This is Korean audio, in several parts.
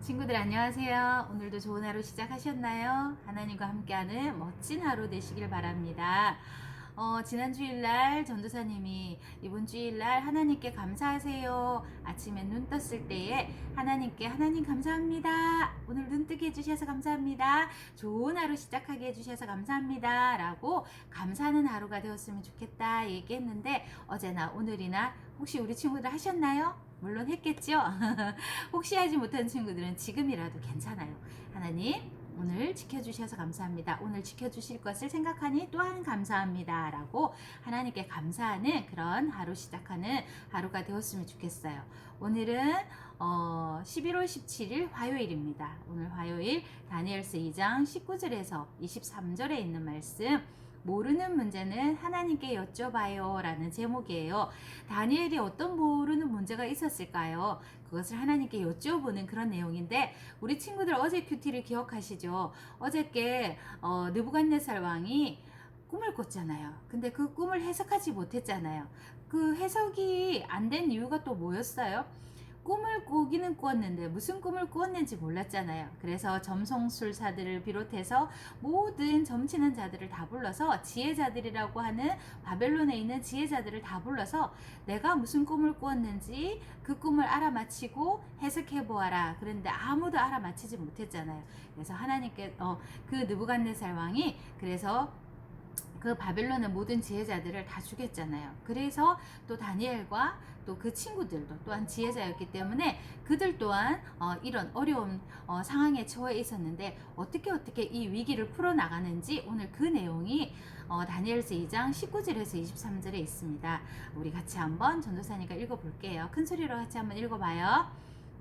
친구들 안녕하세요. 오늘도 좋은 하루 시작하셨나요? 하나님과 함께하는 멋진 하루 되시길 바랍니다. 지난 주일날 전도사님이 이번 주일날 하나님께 감사하세요. 아침에 눈 떴을 때에 하나님께 하나님 감사합니다. 오늘 눈 뜨게 해주셔서 감사합니다. 좋은 하루 시작하게 해주셔서 감사합니다. 라고 감사하는 하루가 되었으면 좋겠다 얘기했는데 어제나 오늘이나 혹시 우리 친구들 하셨나요? 물론 했겠죠? 혹시 하지 못한 친구들은 지금이라도 괜찮아요. 하나님 오늘 지켜주셔서 감사합니다. 오늘 지켜주실 것을 생각하니 또한 감사합니다. 라고 하나님께 감사하는 그런 하루 시작하는 하루가 되었으면 좋겠어요. 오늘은 11월 17일 화요일입니다. 오늘 화요일 다니엘서 2장 19절에서 23절에 있는 말씀 모르는 문제는 하나님께 여쭤봐요 라는 제목이에요. 다니엘이 어떤 모르는 문제가 있었을까요? 그것을 하나님께 여쭤보는 그런 내용인데 우리 친구들 어제 큐티를 기억하시죠? 어저께 느부갓네살 왕이 꿈을 꿨잖아요. 근데 그 꿈을 해석하지 못했잖아요. 그 해석이 안 된 이유가 또 뭐였어요? 꿈을 꾸기는 꾸었는데 무슨 꿈을 꾸었는지 몰랐잖아요. 그래서 점성술사들을 비롯해서 모든 점치는 자들을 다 불러서 지혜자들이라고 하는 바벨론에 있는 지혜자들을 다 불러서 내가 무슨 꿈을 꾸었는지 그 꿈을 알아맞히고 해석해 보아라. 그런데 아무도 알아맞히지 못했잖아요. 그래서 하나님께 그 느부갓네살 왕이 그래서 그 바벨론의 모든 지혜자들을 다 죽였잖아요. 그래서 또 다니엘과 또 그 친구들도 또한 지혜자였기 때문에 그들 또한 이런 어려운 상황에 처해 있었는데 어떻게 이 위기를 풀어나가는지 오늘 그 내용이 다니엘서 2장 19절에서 23절에 있습니다. 우리 같이 한번 전도사님과 읽어볼게요. 큰 소리로 같이 한번 읽어봐요.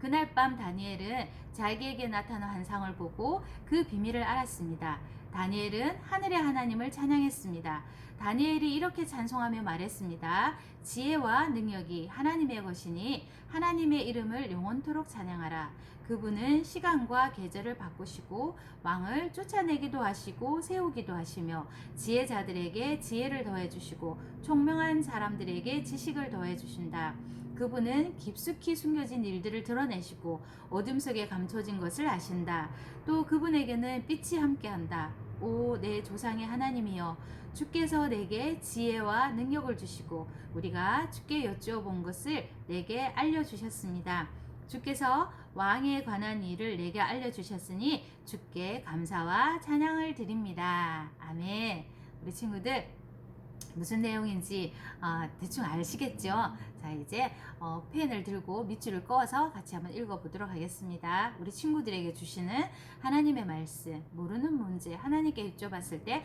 그날 밤 다니엘은 자기에게 나타난 환상을 보고 그 비밀을 알았습니다. 다니엘은 하늘의 하나님을 찬양했습니다. 다니엘이 이렇게 찬송하며 말했습니다. 지혜와 능력이 하나님의 것이니 하나님의 이름을 영원토록 찬양하라. 그분은 시간과 계절을 바꾸시고 왕을 쫓아내기도 하시고 세우기도 하시며 지혜자들에게 지혜를 더해 주시고 총명한 사람들에게 지식을 더해 주신다. 그분은 깊숙이 숨겨진 일들을 드러내시고 어둠 속에 감춰진 것을 아신다. 또 그분에게는 빛이 함께한다. 오, 내 조상의 하나님이여, 주께서 내게 지혜와 능력을 주시고 우리가 주께 여쭈어본 것을 내게 알려주셨습니다. 주께서 왕에 관한 일을 내게 알려주셨으니 주께 감사와 찬양을 드립니다. 아멘. 우리 친구들 무슨 내용인지 대충 아시겠죠? 자, 이제 펜을 들고 밑줄을 그어서 같이 한번 읽어보도록 하겠습니다. 우리 친구들에게 주시는 하나님의 말씀, 모르는 문제 하나님께 여쭤봤을 때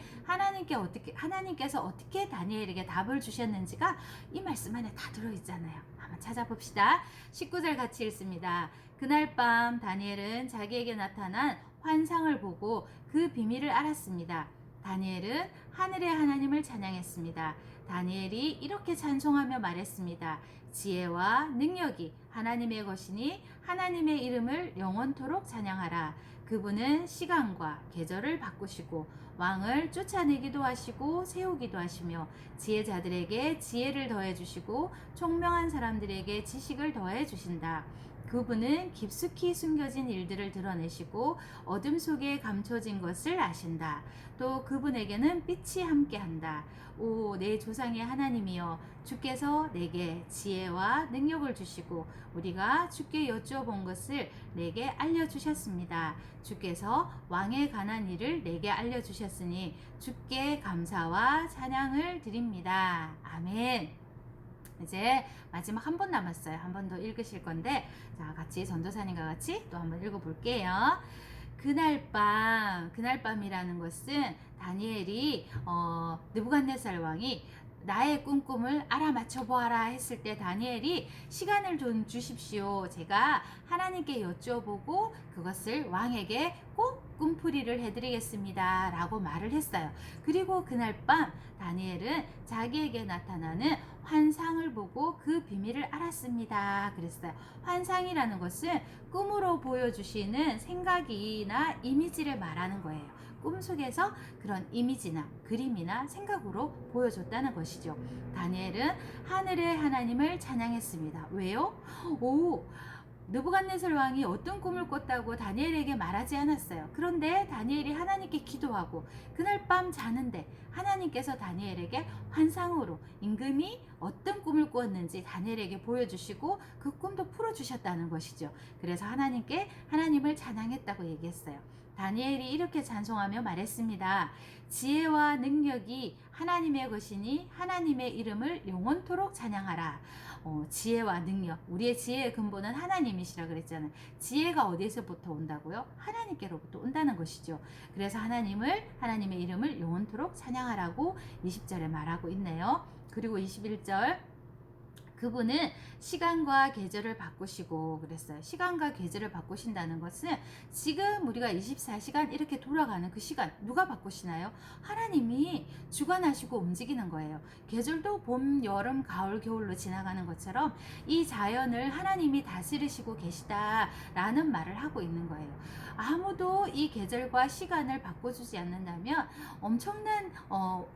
하나님께서 어떻게 다니엘에게 답을 주셨는지가 이 말씀 안에 다 들어있잖아요. 한번 찾아봅시다. 19절 같이 읽습니다. 그날 밤 다니엘은 자기에게 나타난 환상을 보고 그 비밀을 알았습니다. 다니엘은 하늘의 하나님을 찬양했습니다. 다니엘이 이렇게 찬송하며 말했습니다. 지혜와 능력이 하나님의 것이니 하나님의 이름을 영원토록 찬양하라. 그분은 시간과 계절을 바꾸시고 왕을 쫓아내기도 하시고 세우기도 하시며 지혜자들에게 지혜를 더해 주시고 총명한 사람들에게 지식을 더해 주신다. 그분은 깊숙이 숨겨진 일들을 드러내시고 어둠 속에 감춰진 것을 아신다. 또 그분에게는 빛이 함께한다. 오, 내 조상의 하나님이여, 주께서 내게 지혜와 능력을 주시고 우리가 주께 여쭈어본 것을 내게 알려주셨습니다. 주께서 왕에 관한 일을 내게 알려주셨으니 주께 감사와 찬양을 드립니다. 아멘. 이제 마지막 한 번 남았어요. 한 번 더 읽으실 건데, 자, 같이 전도사님과 같이 또 한번 읽어볼게요. 그날 밤이라는 것은 다니엘이 느부갓네살 왕이 나의 꿈꿈을 알아맞혀 보아라 했을 때 다니엘이 시간을 좀 주십시오. 제가 하나님께 여쭤보고 그것을 왕에게 꼭 꿈풀이를 해드리겠습니다. 라고 말을 했어요. 그리고 그날 밤 다니엘은 자기에게 나타나는 환상을 보고 그 비밀을 알았습니다. 그랬어요. 환상이라는 것은 꿈으로 보여주시는 생각이나 이미지를 말하는 거예요. 꿈속에서 그런 이미지나 그림이나 생각으로 보여줬다는 것이죠. 다니엘은 하늘의 하나님을 찬양했습니다. 왜요? 느부갓네살 왕이 어떤 꿈을 꿨다고 다니엘에게 말하지 않았어요. 그런데 다니엘이 하나님께 기도하고 그날 밤 자는데 하나님께서 다니엘에게 환상으로 임금이 어떤 꿈을 꾸었는지 다니엘에게 보여주시고 그 꿈도 풀어주셨다는 것이죠. 그래서 하나님을 찬양했다고 얘기했어요. 다니엘이 이렇게 찬송하며 말했습니다. 지혜와 능력이 하나님의 것이니 하나님의 이름을 영원토록 찬양하라. 지혜와 능력, 우리의 지혜의 근본은 하나님이시라 그랬잖아요. 지혜가 어디에서부터 온다고요? 하나님께로부터 온다는 것이죠. 그래서 하나님의 이름을 영원토록 찬양하라고 20절에 말하고 있네요. 그리고 21절, 그분은 시간과 계절을 바꾸시고 그랬어요. 시간과 계절을 바꾸신다는 것은 지금 우리가 24시간 이렇게 돌아가는 그 시간 누가 바꾸시나요? 하나님이 주관하시고 움직이는 거예요. 계절도 봄, 여름, 가을, 겨울로 지나가는 것처럼 이 자연을 하나님이 다스리시고 계시다라는 말을 하고 있는 거예요. 아무도 이 계절과 시간을 바꿔주지 않는다면 엄청난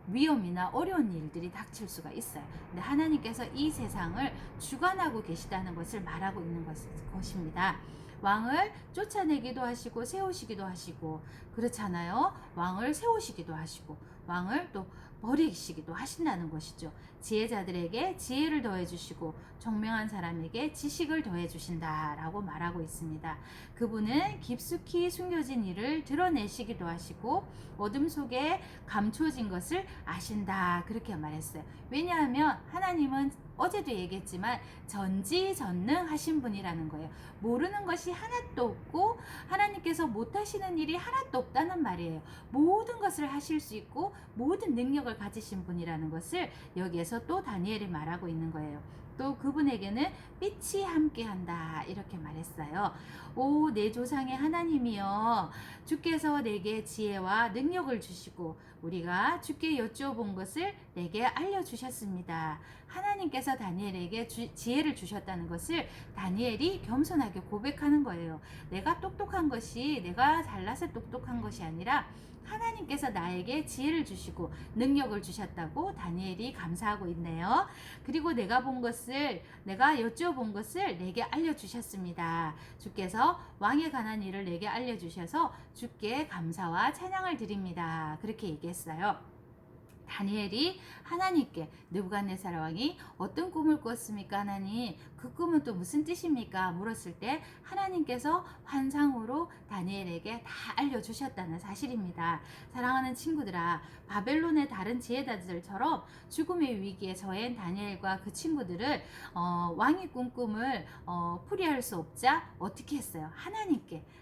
위험이나 어려운 일들이 닥칠 수가 있어요. 근데 하나님께서 이 세상을 주관하고 계시다는 것을 말하고 있는 것입니다. 왕을 쫓아내기도 하시고 세우시기도 하시고 그렇잖아요. 왕을 세우시기도 하시고 왕을 또 버리시기도 하신다는 것이죠. 지혜자들에게 지혜를 더해 주시고 총명한 사람에게 지식을 더해 주신다라고 말하고 있습니다. 그분은 깊숙이 숨겨진 일을 드러내시기도 하시고 어둠 속에 감춰진 것을 아신다 그렇게 말했어요. 왜냐하면 하나님은 어제도 얘기했지만 전지전능하신 분이라는 거예요. 모르는 것이 하나도 없고 하나님께서 못하시는 일이 하나도 없다는 말이에요. 모든 것을 하실 수 있고 모든 능력을 가지신 분이라는 것을 여기에서 또 다니엘이 말하고 있는 거예요. 또 그분에게는 빛이 함께한다 이렇게 말했어요. 오, 내 조상의 하나님이여, 주께서 내게 지혜와 능력을 주시고 우리가 주께 여쭈어본 것을 내게 알려주셨습니다. 하나님께서 다니엘에게 지혜를 주셨다는 것을 다니엘이 겸손하게 고백하는 거예요. 내가 똑똑한 것이 내가 잘나서 똑똑한 것이 아니라 하나님께서 나에게 지혜를 주시고 능력을 주셨다고 다니엘이 감사하고 있네요. 그리고 내가 여쭈어본 것을 내게 알려주셨습니다. 주께서 왕에 관한 일을 내게 알려주셔서 주께 감사와 찬양을 드립니다. 그렇게 얘기했어요. 다니엘이 하나님께 느부갓네살 왕이 어떤 꿈을 꿨습니까? 하나님, 그 꿈은 또 무슨 뜻입니까? 물었을 때 하나님께서 환상으로 다니엘에게 다 알려주셨다는 사실입니다. 사랑하는 친구들아, 바벨론의 다른 지혜자들처럼 죽음의 위기에 처한 다니엘과 그 친구들은 왕이 꾼 꿈을 풀이할 수 없자 어떻게 했어요?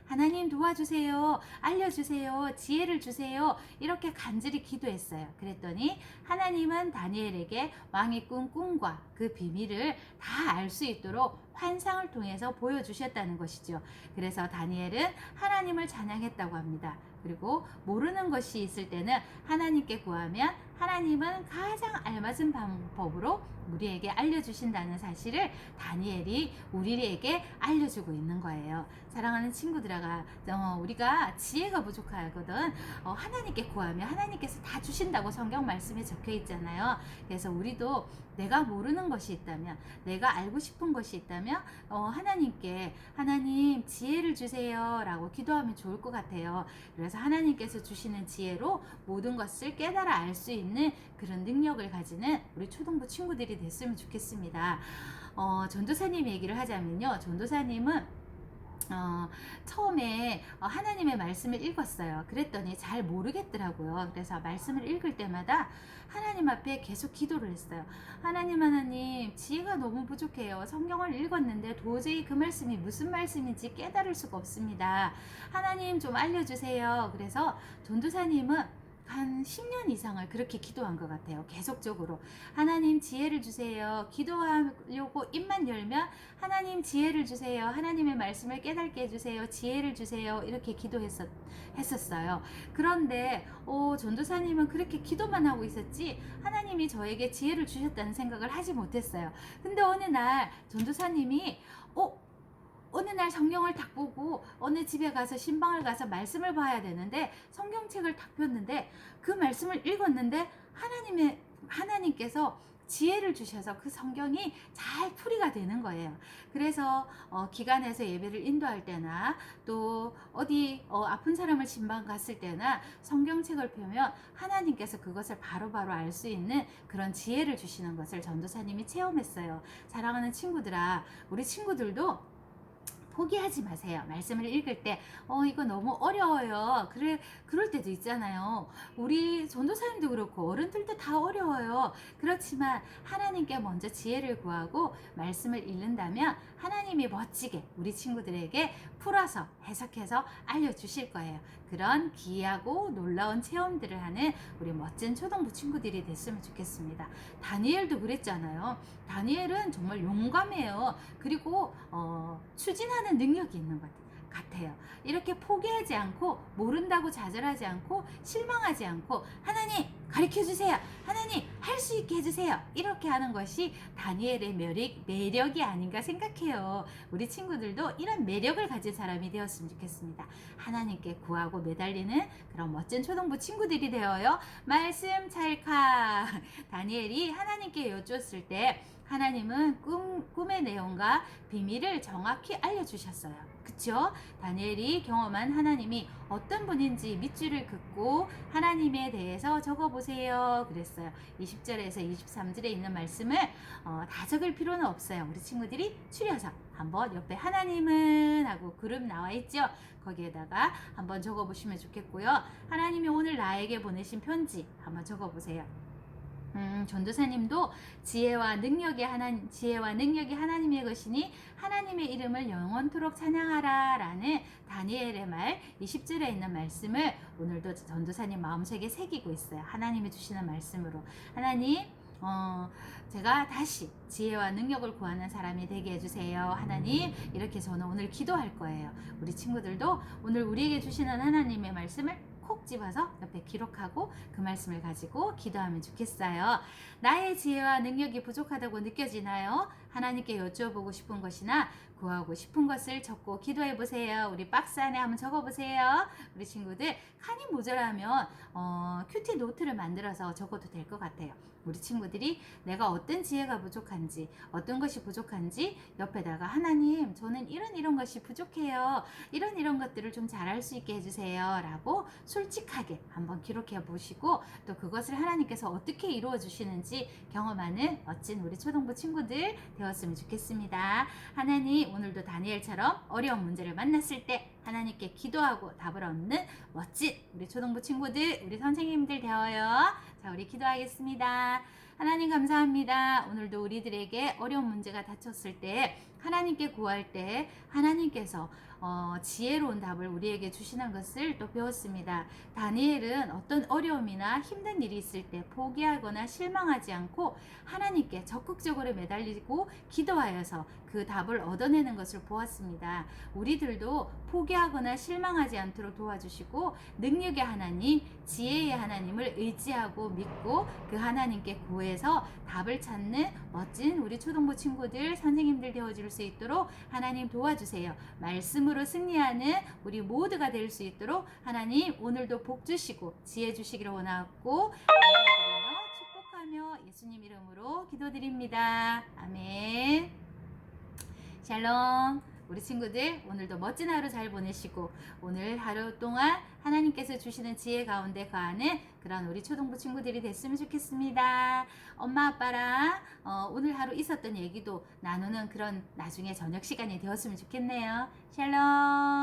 하나님 도와주세요, 알려주세요, 지혜를 주세요, 이렇게 간절히 기도했어요. 그랬더니 하나님은 다니엘에게 왕이 꾼 꿈과 그 비밀을 다 알 수 있도록 환상을 통해서 보여주셨다는 것이죠. 그래서 다니엘은 하나님을 찬양했다고 합니다. 그리고 모르는 것이 있을 때는 하나님께 구하면 하나님은 가장 알맞은 방법으로 우리에게 알려주신다는 사실을 다니엘이 우리에게 알려주고 있는 거예요. 사랑하는 친구들아, 우리가 지혜가 부족하거든 하나님께 구하면 하나님께서 다 주신다고 성경 말씀에 적혀 있잖아요. 그래서 우리도 내가 모르는 것이 있다면, 내가 알고 싶은 것이 있다면 하나님 지혜를 주세요 라고 기도하면 좋을 것 같아요. 그래서 하나님께서 주시는 지혜로 모든 것을 깨달아 알 수 있는 그런 능력을 가지는 우리 초등부 친구들이 됐으면 좋겠습니다. 전도사님 얘기를 하자면요, 전도사님은 처음에 하나님의 말씀을 읽었어요. 그랬더니 잘 모르겠더라고요. 그래서 말씀을 읽을 때마다 하나님 앞에 계속 기도를 했어요. 하나님, 지혜가 너무 부족해요. 성경을 읽었는데 도저히 그 말씀이 무슨 말씀인지 깨달을 수가 없습니다. 하나님 좀 알려주세요. 그래서 전도사님은 한 10년 이상을 그렇게 기도한 것 같아요. 계속적으로 하나님 지혜를 주세요. 기도하려고 입만 열면 하나님 지혜를 주세요. 하나님의 말씀을 깨닫게 해주세요. 지혜를 주세요. 이렇게 기도했었어요. 그런데 전도사님은 그렇게 기도만 하고 있었지 하나님이 저에게 지혜를 주셨다는 생각을 하지 못했어요. 근데 어느 날 전도사님이 어느 날 성경을 딱 보고 어느 집에 가서 신방을 가서 말씀을 봐야 되는데 성경책을 딱 폈는데 그 말씀을 읽었는데 하나님께서 지혜를 주셔서 그 성경이 잘 풀이가 되는 거예요. 그래서 기관에서 예배를 인도할 때나 또 어디 아픈 사람을 진방 갔을 때나 성경책을 펴면 하나님께서 그것을 바로바로 알 수 있는 그런 지혜를 주시는 것을 전도사님이 체험했어요. 사랑하는 친구들아, 우리 친구들도 포기하지 마세요. 말씀을 읽을 때 이거 너무 어려워요. 그럴 때도 있잖아요. 우리 전도사님도 그렇고 어른들도 다 어려워요. 그렇지만 하나님께 먼저 지혜를 구하고 말씀을 읽는다면 하나님이 멋지게 우리 친구들에게 풀어서 해석해서 알려주실 거예요. 그런 귀하고 놀라운 체험들을 하는 우리 멋진 초등부 친구들이 됐으면 좋겠습니다. 다니엘도 그랬잖아요. 다니엘은 정말 용감해요. 그리고 추진하는 능력이 있는 것 같아요. 이렇게 포기하지 않고, 모른다고 좌절하지 않고, 실망하지 않고, 하나님 가르쳐 주세요. 하나님 할 수 있게 해주세요. 이렇게 하는 것이 다니엘의 매력이 아닌가 생각해요. 우리 친구들도 이런 매력을 가진 사람이 되었으면 좋겠습니다. 하나님께 구하고 매달리는 그런 멋진 초등부 친구들이 되어요. 말씀 찰칵. 다니엘이 하나님께 여쭈었을 때 하나님은 꿈의 내용과 비밀을 정확히 알려주셨어요. 그쵸? 다니엘이 경험한 하나님이 어떤 분인지 밑줄을 긋고 하나님에 대해서 적어보세요. 그랬어요. 20절에서 23절에 있는 말씀을 다 적을 필요는 없어요. 우리 친구들이 추려서 한번 옆에 하나님은 하고 그룹 나와 있죠. 거기에다가 한번 적어보시면 좋겠고요. 하나님이 오늘 나에게 보내신 편지 한번 적어보세요. 전도사님도 지혜와 능력이 하나님의 것이니 하나님의 이름을 영원토록 찬양하라 라는 다니엘의 말 20절에 있는 말씀을 오늘도 전도사님 마음속에 새기고 있어요. 하나님이 주시는 말씀으로. 하나님 제가 다시 지혜와 능력을 구하는 사람이 되게 해주세요. 하나님, 이렇게 저는 오늘 기도할 거예요. 우리 친구들도 오늘 우리에게 주시는 하나님의 말씀을 콕 집어서 옆에 기록하고 그 말씀을 가지고 기도하면 좋겠어요. 나의 지혜와 능력이 부족하다고 느껴지나요? 하나님께 여쭈어보고 싶은 것이나 구하고 싶은 것을 적고 기도해 보세요. 우리 박스 안에 한번 적어 보세요. 우리 친구들 칸이 모자라면 큐티 노트를 만들어서 적어도 될 것 같아요. 우리 친구들이 내가 어떤 지혜가 부족한지, 어떤 것이 부족한지 옆에다가 하나님, 저는 이런 것이 부족해요. 이런 것들을 좀 잘할 수 있게 해주세요. 라고 솔직하게 한번 기록해 보시고 또 그것을 하나님께서 어떻게 이루어 주시는지 경험하는 멋진 우리 초등부 친구들 되었으면 좋겠습니다. 하나님, 오늘도 다니엘처럼 어려운 문제를 만났을 때 하나님께 기도하고 답을 얻는 멋진 우리 초등부 친구들, 우리 선생님들 되어요. 자, 우리 기도하겠습니다. 하나님 감사합니다. 오늘도 우리들에게 어려운 문제가 닥쳤을 때 하나님께 구할 때 하나님께서 지혜로운 답을 우리에게 주시는 것을 또 배웠습니다. 다니엘은 어떤 어려움이나 힘든 일이 있을 때 포기하거나 실망하지 않고 하나님께 적극적으로 매달리고 기도하여서 그 답을 얻어내는 것을 보았습니다. 우리들도 포기하거나 실망하지 않도록 도와주시고 능력의 하나님, 지혜의 하나님을 의지하고 믿고 그 하나님께 구해서 답을 찾는 멋진 우리 초등부 친구들, 선생님들 되어줄 수 있도록 하나님 도와주세요. 말씀으로 승리하는 우리 모두가 될 수 있도록 하나님 오늘도 복 주시고 지혜 주시기를 원하고 감사드리며 축복하며 예수님 이름으로 기도드립니다. 아멘. 샬롬. 우리 친구들 오늘도 멋진 하루 잘 보내시고 오늘 하루 동안 하나님께서 주시는 지혜 가운데 거하는 그런 우리 초등부 친구들이 됐으면 좋겠습니다. 엄마 아빠랑 오늘 하루 있었던 얘기도 나누는 그런 나중에 저녁 시간이 되었으면 좋겠네요. 샬롬.